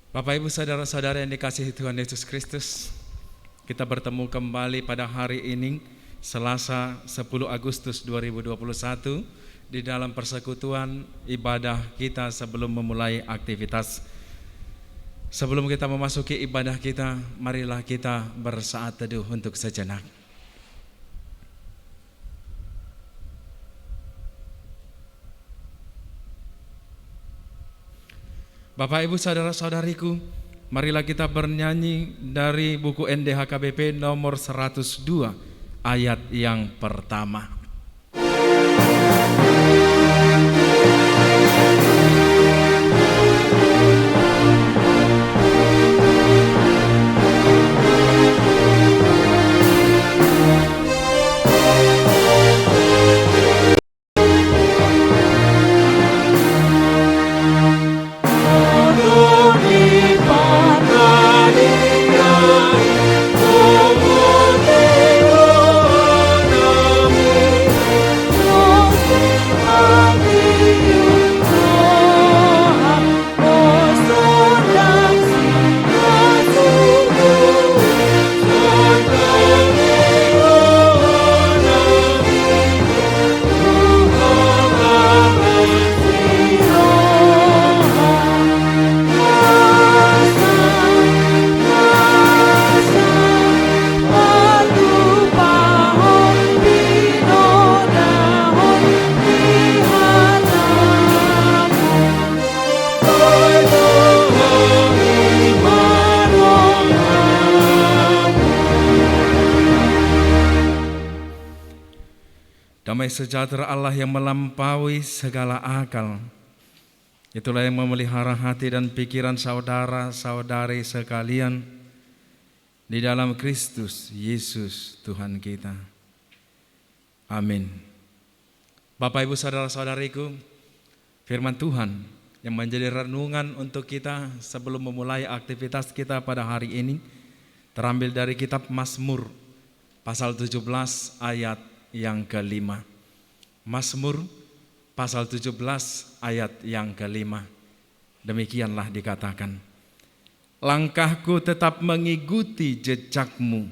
Bapak Ibu saudara-saudara yang dikasihi Tuhan Yesus Kristus, kita bertemu kembali pada hari ini Selasa 10 Agustus 2021 di dalam persekutuan ibadah kita sebelum memulai aktivitas. Sebelum kita memasuki ibadah kita, marilah kita bersaat teduh untuk sejenak. Bapak Ibu saudara-saudariku, marilah kita bernyanyi dari buku NDHKBP nomor 102 ayat yang pertama. Damai sejahtera Allah yang melampaui segala akal, itulah yang memelihara hati dan pikiran saudara-saudari sekalian di dalam Kristus Yesus Tuhan kita. Amin. Bapak Ibu saudara-saudariku, firman Tuhan yang menjadi renungan untuk kita sebelum memulai aktivitas kita pada hari ini terambil dari kitab Mazmur pasal 17 ayat yang kelima. Mazmur pasal 17 ayat yang kelima. Demikianlah dikatakan, langkahku tetap mengikuti jejakmu,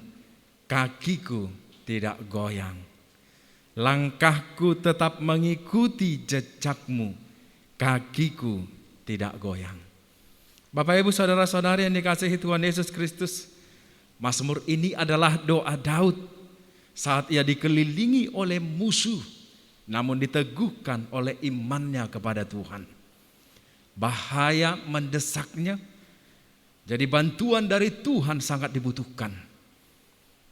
kakiku tidak goyang. Langkahku tetap mengikuti jejakmu, kakiku tidak goyang. Bapak Ibu saudara-saudari yang dikasihi Tuhan Yesus Kristus, Mazmur ini adalah doa Daud saat ia dikelilingi oleh musuh, namun diteguhkan oleh imannya kepada Tuhan. Bahaya mendesaknya, jadi bantuan dari Tuhan sangat dibutuhkan.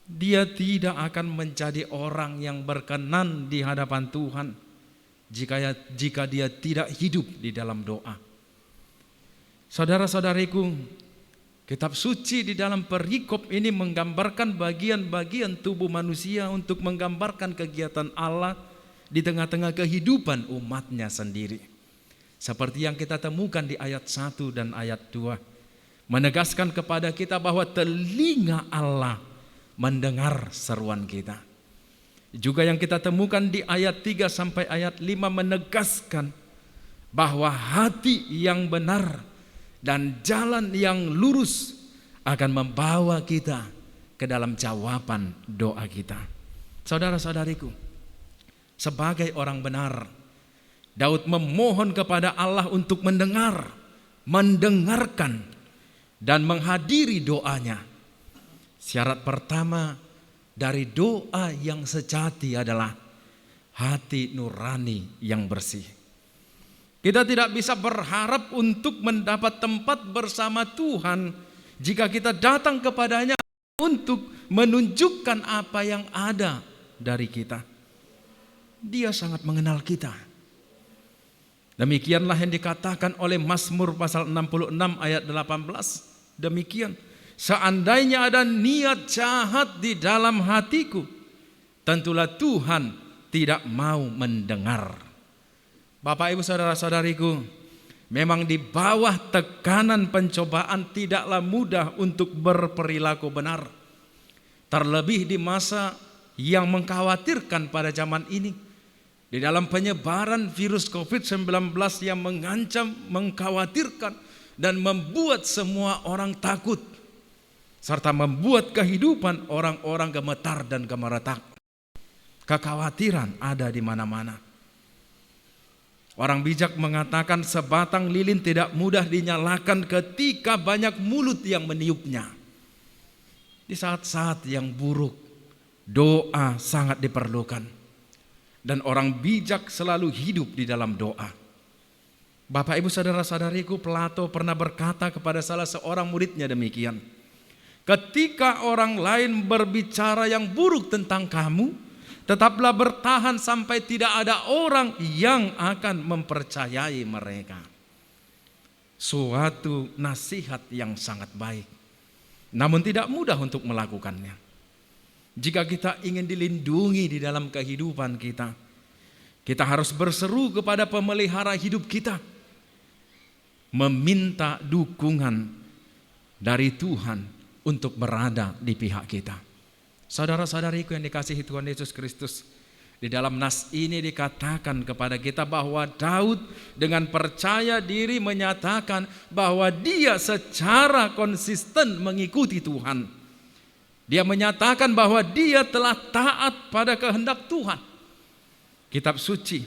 Dia tidak akan menjadi orang yang berkenan di hadapan Tuhan jika dia tidak hidup di dalam doa. Saudara-saudariku, kitab suci di dalam perikop ini menggambarkan bagian-bagian tubuh manusia untuk menggambarkan kegiatan Allah di tengah-tengah kehidupan umatnya sendiri. Seperti yang kita temukan di ayat 1 dan ayat 2. Menegaskan kepada kita bahwa telinga Allah mendengar seruan kita. Juga yang kita temukan di ayat 3 sampai ayat 5 menegaskan bahwa hati yang benar dan jalan yang lurus akan membawa kita ke dalam jawaban doa kita. Saudara-saudariku, sebagai orang benar, Daud memohon kepada Allah untuk mendengarkan dan menghadiri doanya. Syarat pertama dari doa yang sejati adalah hati nurani yang bersih. Kita tidak bisa berharap untuk mendapat tempat bersama Tuhan jika kita datang kepadanya untuk menunjukkan apa yang ada dari kita. Dia sangat mengenal kita. Demikianlah yang dikatakan oleh Mazmur pasal 66 ayat 18. Demikian, seandainya ada niat jahat di dalam hatiku, tentulah Tuhan tidak mau mendengar. Bapak Ibu saudara-saudariku, memang di bawah tekanan pencobaan tidaklah mudah untuk berperilaku benar. Terlebih di masa yang mengkhawatirkan pada zaman ini. Di dalam penyebaran virus COVID-19 yang mengancam, mengkhawatirkan, dan membuat semua orang takut, serta membuat kehidupan orang-orang gemetar dan gemeretak. Kekhawatiran ada di mana-mana. Orang bijak mengatakan sebatang lilin tidak mudah dinyalakan ketika banyak mulut yang meniupnya. Di saat-saat yang buruk, doa sangat diperlukan. Dan orang bijak selalu hidup di dalam doa. Bapak, Ibu, saudara-saudariku, Plato pernah berkata kepada salah seorang muridnya demikian. Ketika orang lain berbicara yang buruk tentang kamu, tetaplah bertahan sampai tidak ada orang yang akan mempercayai mereka. Suatu nasihat yang sangat baik, namun tidak mudah untuk melakukannya. Jika kita ingin dilindungi di dalam kehidupan kita, kita harus berseru kepada pemelihara hidup kita, meminta dukungan dari Tuhan untuk berada di pihak kita. Saudara-saudariku yang dikasihi Tuhan Yesus Kristus, di dalam nas ini dikatakan kepada kita bahwa Daud dengan percaya diri menyatakan bahwa dia secara konsisten mengikuti Tuhan. Dia menyatakan bahwa dia telah taat pada kehendak Tuhan. Kitab suci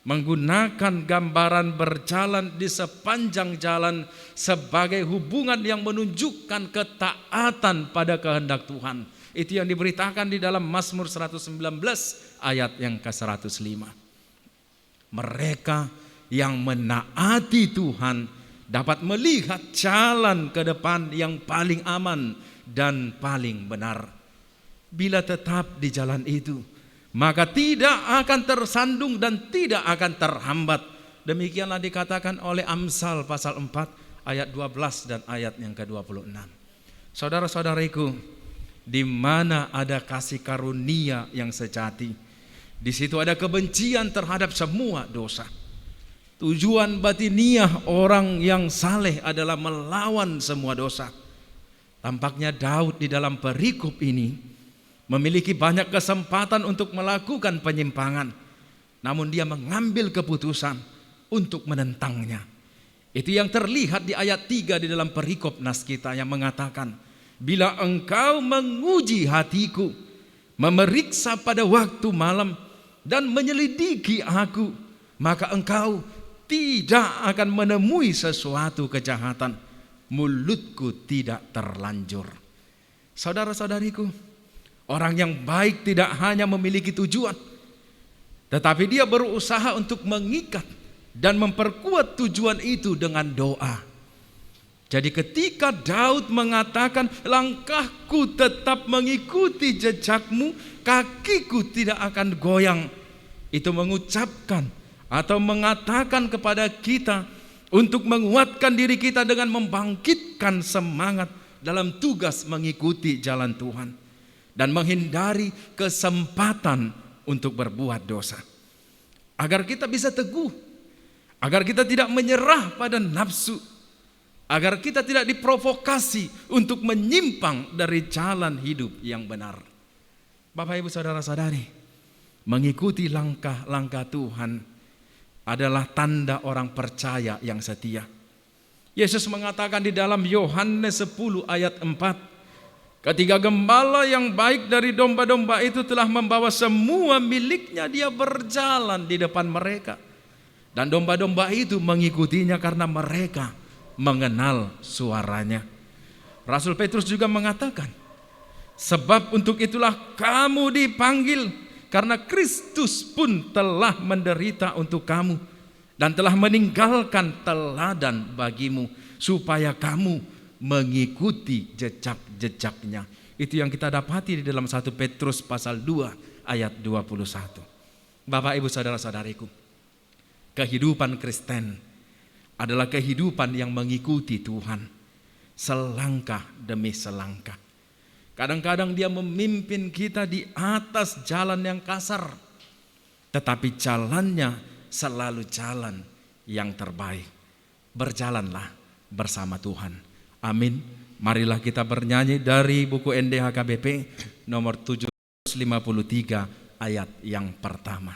menggunakan gambaran berjalan di sepanjang jalan sebagai hubungan yang menunjukkan ketaatan pada kehendak Tuhan. Itu yang diberitakan di dalam Mazmur 119 ayat yang ke-105. Mereka yang menaati Tuhan dapat melihat jalan ke depan yang paling aman dan paling benar. Bila tetap di jalan itu, maka tidak akan tersandung dan tidak akan terhambat. Demikianlah dikatakan oleh Amsal pasal 4 ayat 12 dan ayat yang ke-26. Saudara-saudariku, di mana ada kasih karunia yang sejati, di situ ada kebencian terhadap semua dosa. Tujuan batiniah orang yang saleh adalah melawan semua dosa. Tampaknya Daud di dalam perikop ini memiliki banyak kesempatan untuk melakukan penyimpangan, namun dia mengambil keputusan untuk menentangnya. Itu yang terlihat di ayat 3 di dalam perikop nas kita yang mengatakan, bila engkau menguji hatiku, memeriksa pada waktu malam dan menyelidiki aku, maka engkau tidak akan menemui sesuatu kejahatan. Mulutku tidak terlanjur. Saudara-saudariku, orang yang baik tidak hanya memiliki tujuan, tetapi dia berusaha untuk mengikat dan memperkuat tujuan itu dengan doa. Jadi ketika Daud mengatakan, langkahku tetap mengikuti jejakmu, kakiku tidak akan goyang, itu mengucapkan atau mengatakan kepada kita untuk menguatkan diri kita dengan membangkitkan semangat dalam tugas mengikuti jalan Tuhan dan menghindari kesempatan untuk berbuat dosa. Agar kita bisa teguh, agar kita tidak menyerah pada nafsu, agar kita tidak diprovokasi untuk menyimpang dari jalan hidup yang benar. Bapak, Ibu, saudara-saudari, mengikuti langkah-langkah Tuhan adalah tanda orang percaya yang setia. Yesus mengatakan di dalam Yohanes 10 ayat 4, ketika gembala yang baik dari domba-domba itu telah membawa semua miliknya, dia berjalan di depan mereka. Dan domba-domba itu mengikutinya karena mereka mengenal suaranya. Rasul Petrus juga mengatakan, sebab untuk itulah kamu dipanggil, karena Kristus pun telah menderita untuk kamu dan telah meninggalkan teladan bagimu, supaya kamu mengikuti jejak-jejaknya. Itu yang kita dapati di dalam 1 Petrus pasal 2 ayat 21. Bapak, Ibu, saudara-saudariku, kehidupan Kristen adalah kehidupan yang mengikuti Tuhan selangkah demi selangkah. Kadang-kadang dia memimpin kita di atas jalan yang kasar, tetapi jalannya selalu jalan yang terbaik. Berjalanlah bersama Tuhan. Amin. Marilah kita bernyanyi dari buku NDHKBP nomor 753 ayat yang pertama.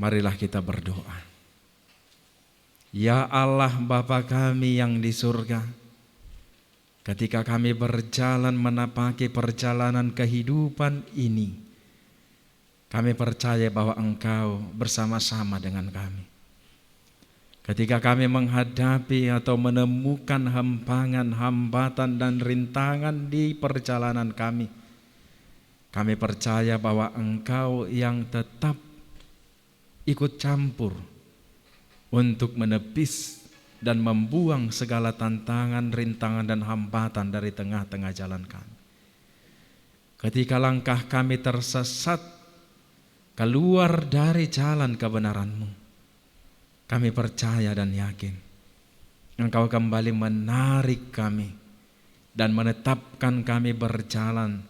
Marilah kita berdoa. Ya Allah Bapa kami yang di surga, ketika kami berjalan menapaki perjalanan kehidupan ini, kami percaya bahwa Engkau bersama-sama dengan kami. Ketika kami menghadapi atau menemukan hampangan, hambatan dan rintangan di perjalanan kami percaya bahwa Engkau yang tetap ikut campur untuk menepis dan membuang segala tantangan, rintangan dan hambatan dari tengah-tengah jalan kami. Ketika langkah kami tersesat keluar dari jalan kebenaran-Mu, kami percaya dan yakin Engkau kembali menarik kami dan menetapkan kami berjalan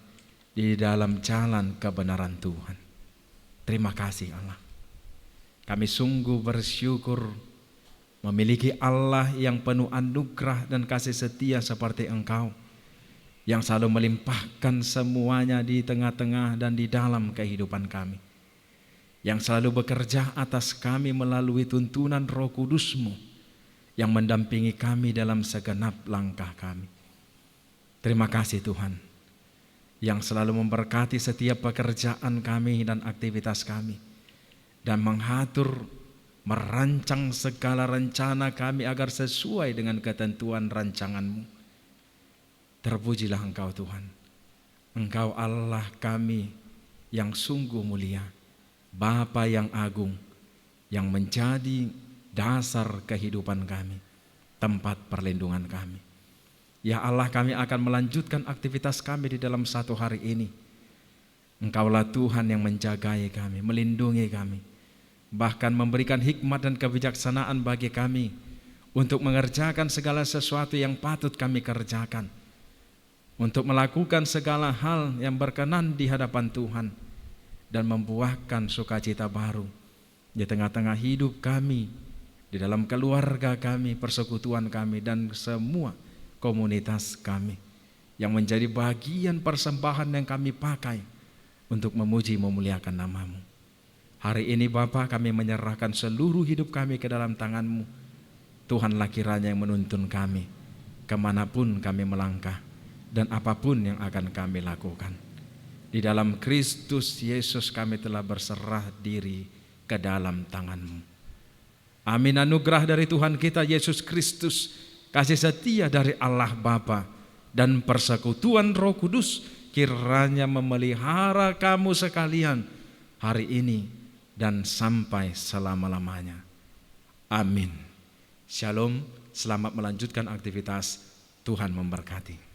di dalam jalan kebenaran Tuhan. Terima kasih Allah. Kami sungguh bersyukur memiliki Allah yang penuh anugerah dan kasih setia seperti Engkau, yang selalu melimpahkan semuanya di tengah-tengah dan di dalam kehidupan kami, yang selalu bekerja atas kami melalui tuntunan Roh Kudus-Mu yang mendampingi kami dalam segenap langkah kami. Terima kasih Tuhan, yang selalu memberkati setiap pekerjaan kami dan aktivitas kami, dan mengatur, merancang segala rencana kami agar sesuai dengan ketentuan rancangan-Mu. Terpujilah Engkau Tuhan. Engkau Allah kami yang sungguh mulia, Bapa yang agung, yang menjadi dasar kehidupan kami, tempat perlindungan kami. Ya Allah, kami akan melanjutkan aktivitas kami di dalam satu hari ini. Engkaulah Tuhan yang menjagai kami, melindungi kami, bahkan memberikan hikmat dan kebijaksanaan bagi kami untuk mengerjakan segala sesuatu yang patut kami kerjakan, untuk melakukan segala hal yang berkenan di hadapan Tuhan dan membuahkan sukacita baru di tengah-tengah hidup kami, di dalam keluarga kami, persekutuan kami, dan semua komunitas kami, yang menjadi bagian persembahan yang kami pakai untuk memuji memuliakan nama-Mu. Hari ini Bapa, kami menyerahkan seluruh hidup kami ke dalam tangan-Mu. Tuhanlah kiranya yang menuntun kami kemanapun kami melangkah dan apapun yang akan kami lakukan. Di dalam Kristus Yesus kami telah berserah diri ke dalam tangan-Mu. Amin. Anugerah dari Tuhan kita Yesus Kristus, kasih setia dari Allah Bapa, dan persekutuan Roh Kudus kiranya memelihara kamu sekalian hari ini dan sampai selama-lamanya. Amin. Shalom, selamat melanjutkan aktivitas. Tuhan memberkati.